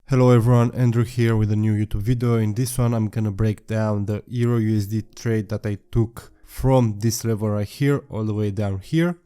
Hello everyone, Andrew here with a new YouTube video. In this one I'm gonna break down the EURUSD trade that I took from this level right here all the way down here,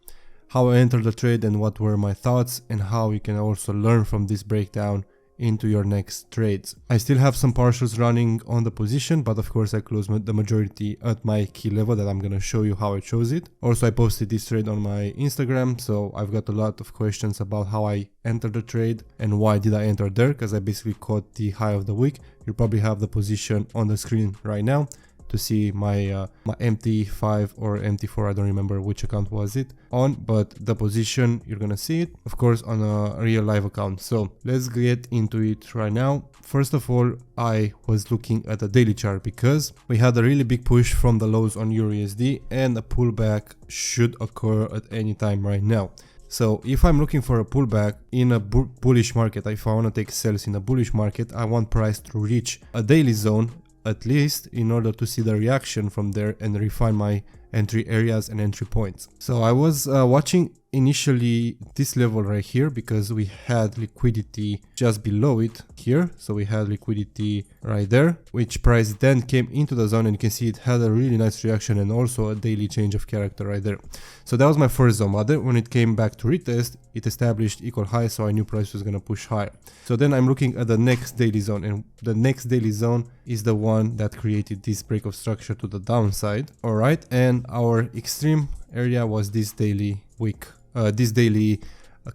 how I entered the trade and what were my thoughts, and how you can also learn from this breakdown into your next trades. I still have some partials running on the position, but of course I closed the majority at my key level that I'm gonna show you how I chose it. Also I posted this trade on my Instagram, so I've got a lot of questions about how I entered the trade and why did I enter there, because I basically caught the high of the week. You probably have the position on the screen right now to see my MT5 or MT4, I don't remember which account was it on, but the position, you're gonna see it of course on a real live account. So let's get into it right now. First of all, I was looking at the daily chart because we had a really big push from the lows on EURUSD and a pullback should occur at any time right now. So if I'm looking for a pullback in a bullish market, if I want to take sales in a bullish market, I want price to reach a daily zone at least in order to see the reaction from there and refine my entry areas and entry points. So I was watching initially this level right here because we had liquidity just below it here. So we had liquidity right there, which price then came into the zone, and you can see it had a really nice reaction and also a daily change of character right there. So that was my first zone, but then when it came back to retest, it established equal high, so I knew price was gonna push higher. So then I'm looking at the next daily zone, and the next daily zone is the one that created this break of structure to the downside. All right, and our extreme area was this daily wick,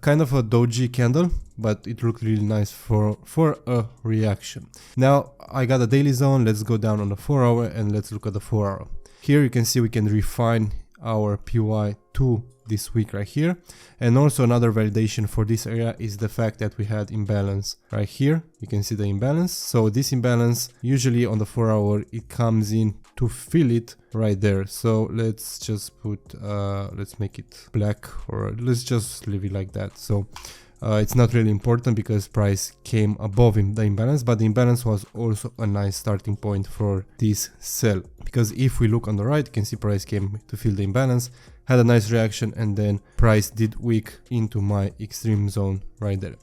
kind of a doji candle, but it looked really nice for a reaction. Now I got a daily zone. Let's go down on the 4 hour and let's look at the 4 hour. Here you can see we can refine our PY to this week right here, and also another validation for this area is the fact that we had imbalance right here. You can see the imbalance. So this imbalance usually on the 4 hour it comes in to fill it right there. So let's just put let's make it black, or let's just leave it like that. So it's not really important because price came above the imbalance, but the imbalance was also a nice starting point for this sell, because if we look on the right, you can see price came to fill the imbalance, had a nice reaction, and then price did wick into my extreme zone right there.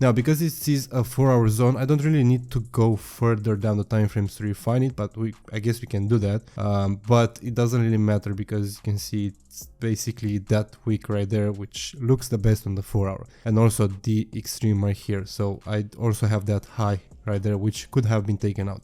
Now because this is a 4 hour zone, I don't really need to go further down the time frames to refine it, but I guess we can do that, but it doesn't really matter because you can see it's basically that wick right there which looks the best on the 4 hour, and also the extreme right here. So I also have that high right there which could have been taken out.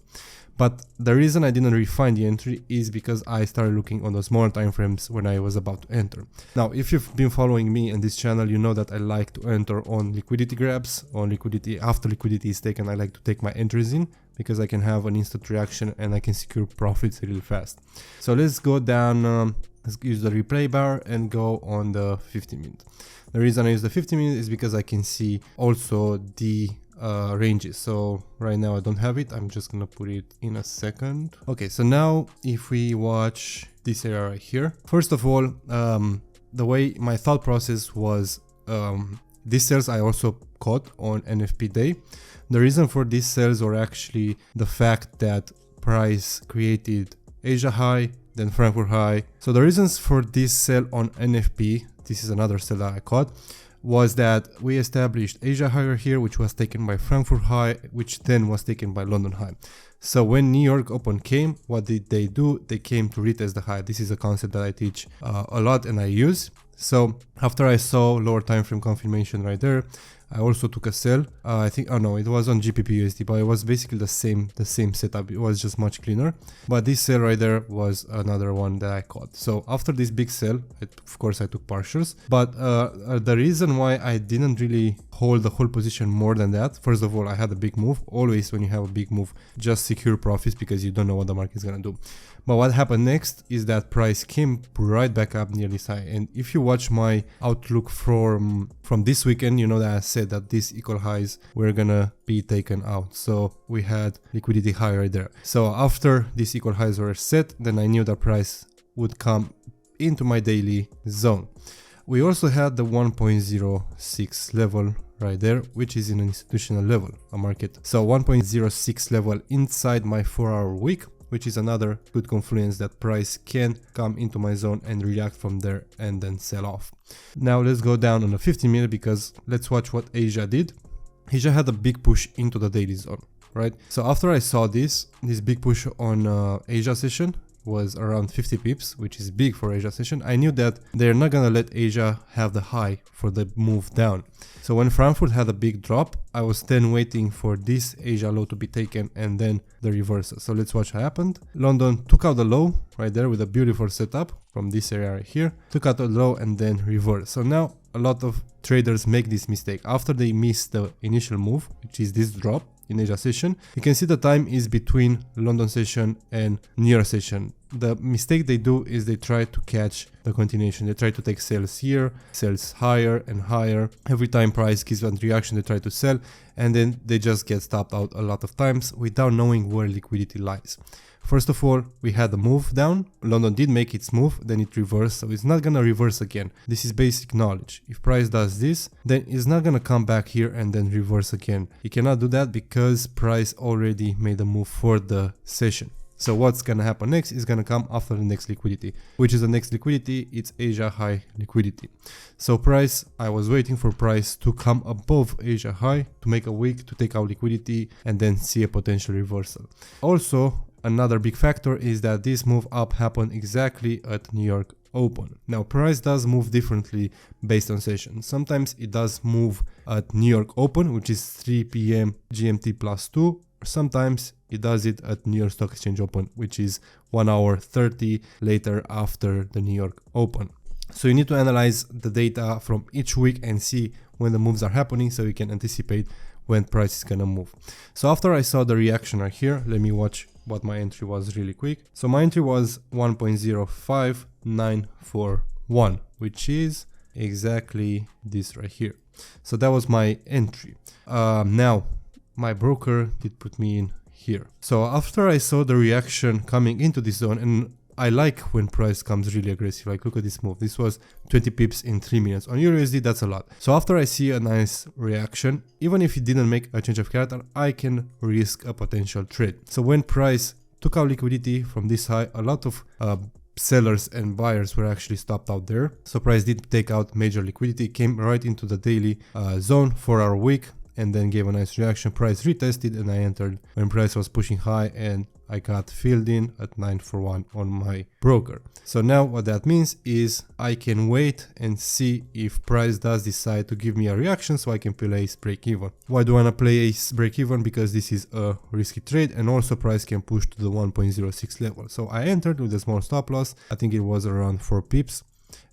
But the reason I didn't refine the entry is because I started looking on the smaller time frames when I was about to enter. Now, if you've been following me in this channel, you know that I like to enter on liquidity grabs, on liquidity. After liquidity is taken, I like to take my entries in because I can have an instant reaction and I can secure profits really fast. So let's go down, let's use the replay bar and go on the 50-minute. The reason I use the 50-minute is because I can see also the ranges. So right now I don't have it, I'm just gonna put it in a second. Okay, so now if we watch this area right here, first of all, the way my thought process was, these sales I also caught on NFP day. The reason for these sales were actually the fact that price created Asia high, then Frankfurt high. So the reasons for this sell on NFP, this is another sell that I caught, was that we established Asia higher here, which was taken by Frankfurt high, which then was taken by London high. So when New York open came, what did they do? They came to retest the high. This is a concept that I teach a lot and I use. So after I saw lower time frame confirmation right there, I also took a sell. I think, oh no, it was on GBP/USD, but it was basically the same setup. It was just much cleaner. But this sell right there was another one that I caught. So after this big sell, of course I took partials. But the reason why I didn't really hold the whole position more than that, first of all, I had a big move. Always when you have a big move, just secure profits because you don't know what the market is gonna do. But what happened next is that price came right back up near this high. And if you watch my outlook from this weekend, you know that I said that these equal highs were gonna be taken out. So we had liquidity high right there. So after these equal highs were set, then I knew that price would come into my daily zone. We also had the 1.06 level right there, which is in an institutional level, a market. So 1.06 level inside my 4 hour wick, which is another good confluence that price can come into my zone and react from there and then sell off. Now let's go down on the 50 minute because let's watch what Asia did. Asia had a big push into the daily zone, right? So after I saw this big push on Asia session was around 50 pips, which is big for Asia session. I knew that they're not gonna let Asia have the high for the move down. So when Frankfurt had a big drop, I was then waiting for this Asia low to be taken and then the reversal. So let's watch what happened. London took out the low right there with a beautiful setup from this area right here, took out the low and then reversed. So now a lot of traders make this mistake. After they miss the initial move, which is this drop in Asia session, you can see the time is between London session and New York session. The mistake they do is they try to catch the continuation. They try to take sales here, sales higher and higher. Every time price gives one reaction, they try to sell, and then they just get stopped out a lot of times without knowing where liquidity lies. First of all, we had a move down. London did make its move, then it reversed, so it's not gonna reverse again. This is basic knowledge. If price does this, then it's not gonna come back here and then reverse again. You cannot do that because price already made a move for the session. So what's gonna happen next is gonna come after the next liquidity. Which is the next liquidity? It's Asia high liquidity. So price, I was waiting for price to come above Asia high to make a wick to take out liquidity and then see a potential reversal. Also, another big factor is that this move up happened exactly at New York Open. Now price does move differently based on session. Sometimes it does move at New York Open, which is 3 p.m. GMT +2. Sometimes it does it at New York Stock Exchange Open, which is 1 hour 30 later after the New York Open. So you need to analyze the data from each week and see when the moves are happening so you can anticipate when price is gonna move. So after I saw the reaction right here, let me watch what my entry was really quick. So my entry was 1.05941, which is exactly this right here. So that was my entry. Now my broker did put me in here. So after I saw the reaction coming into this zone, and I like when price comes really aggressive, like look at this move. This was 20 pips in 3 minutes. On EURUSD, that's a lot. So after I see a nice reaction, even if it didn't make a change of character, I can risk a potential trade. So when price took out liquidity from this high, a lot of sellers and buyers were actually stopped out there. So price did take out major liquidity, came right into the daily zone for our week, and then gave a nice reaction. Price retested and I entered when price was pushing high and I got filled in at 941 on my broker. So now what that means is I can wait and see if price does decide to give me a reaction so I can play ace break even. Why do I want to play ace break even? Because this is a risky trade and also price can push to the 1.06 level. So I entered with a small stop loss. I think it was around 4 pips.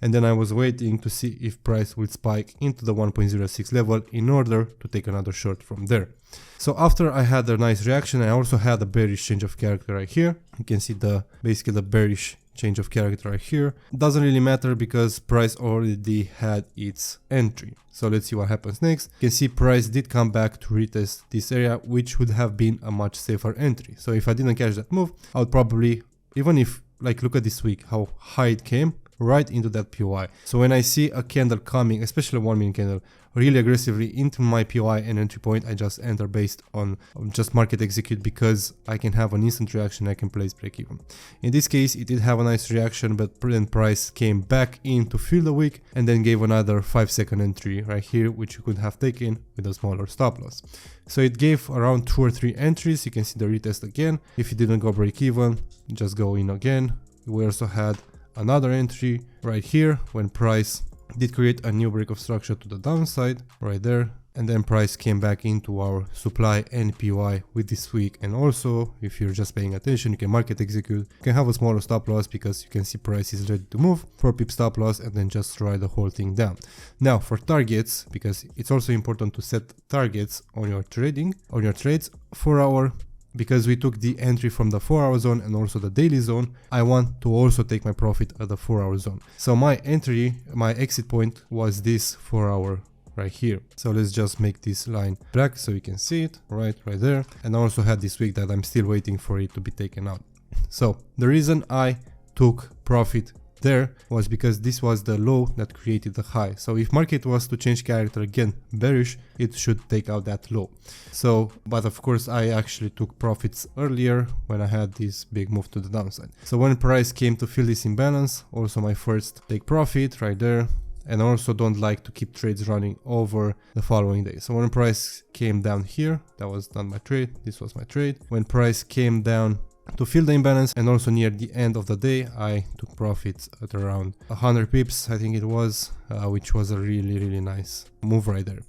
And then I was waiting to see if price would spike into the 1.06 level in order to take another short from there. So after I had a nice reaction, I also had a bearish change of character right here. You can see basically the bearish change of character right here. Doesn't really matter because price already had its entry. So let's see what happens next. You can see price did come back to retest this area, which would have been a much safer entry. So if I didn't catch that move, I would probably, even if, like, look at this week, how high it came, right into that POI. So when I see a candle coming, especially a 1 minute candle, really aggressively into my POI and entry point, I just enter based on just market execute because I can have an instant reaction, I can place break even. In this case, it did have a nice reaction, but then price came back in to fill the wick and then gave another 5-second entry right here, which you could have taken with a smaller stop loss. So it gave around 2 or 3 entries. You can see the retest again. If it didn't go break even, just go in again. We also had another entry right here when price did create a new break of structure to the downside right there, and then price came back into our supply and POI with this week. And also, if you're just paying attention, you can market execute, you can have a smaller stop loss because you can see price is ready to move, 4 pip stop loss, and then just ride the whole thing down. Now for targets, because it's also important to set targets on your trading, on your trades. 4 hour, because we took the entry from the 4-hour zone and also the daily zone, I want to also take my profit at the 4-hour zone. So my entry, my exit point was this 4-hour right here. So let's just make this line black so you can see it right there. And I also had this week that I'm still waiting for it to be taken out. So the reason I took profit there was because this was the low that created the high. So if market was to change character again bearish, it should take out that low. So, but of course I actually took profits earlier when I had this big move to the downside. So when price came to fill this imbalance, also my first take profit right there, and I also don't like to keep trades running over the following day. So when price came down here, that was not my trade, this was my trade. When price came down to fill the imbalance and also near the end of the day, I took profits at around 100 pips, I think it was, which was a really nice move right there.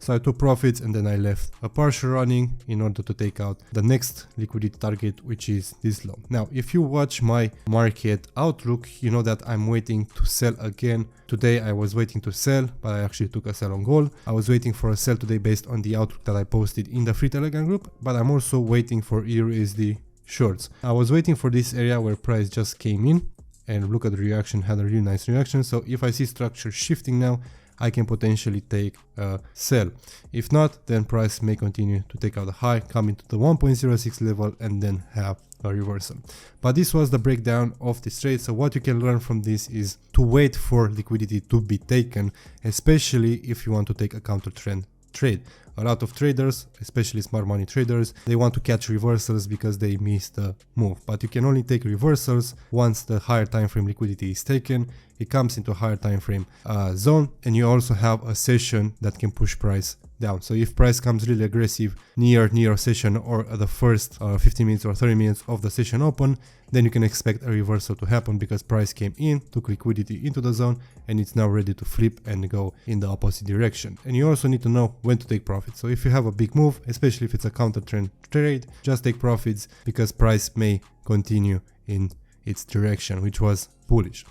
So I took profits and then I left a partial running in order to take out the next liquidity target, which is this low. Now, if you watch my market outlook, you know that I'm waiting to sell again. Today I was waiting to sell, but I actually took a sell on gold. I was waiting for a sell today based on the outlook that I posted in the free Telegram group, but I'm also waiting for EURUSD shorts. I was waiting for this area where price just came in, and look at the reaction, had a really nice reaction. So if I see structure shifting now, I can potentially take a sell. If not, then price may continue to take out a high, come into the 1.06 level and then have a reversal. But this was the breakdown of this trade. So what you can learn from this is to wait for liquidity to be taken, especially if you want to take a counter trend trade. A lot of traders, especially smart money traders, they want to catch reversals because they missed the move. But you can only take reversals once the higher time frame liquidity is taken. It comes into a higher time frame zone, and you also have a session that can push price down. So if price comes really aggressive near session or at the first 15 minutes or 30 minutes of the session open, then you can expect a reversal to happen because price came in, took liquidity into the zone, and it's now ready to flip and go in the opposite direction. And you also need to know when to take profits. So if you have a big move, especially if it's a counter trend trade, just take profits because price may continue in its direction, which was bullish.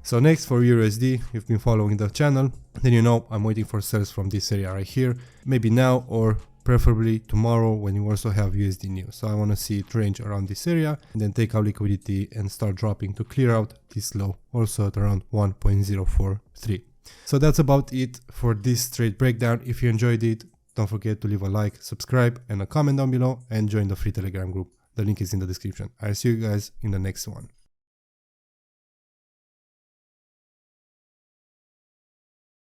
So next, for EURUSD, you've been following the channel, then you know I'm waiting for sells from this area right here, maybe now or preferably tomorrow when you also have USD news. So I want to see it range around this area and then take out liquidity and start dropping to clear out this low, also at around 1.043. So that's about it for this trade breakdown. If you enjoyed it, don't forget to leave a like, subscribe and a comment down below, and join the free Telegram group. The link is in the description. I'll see you guys in the next one.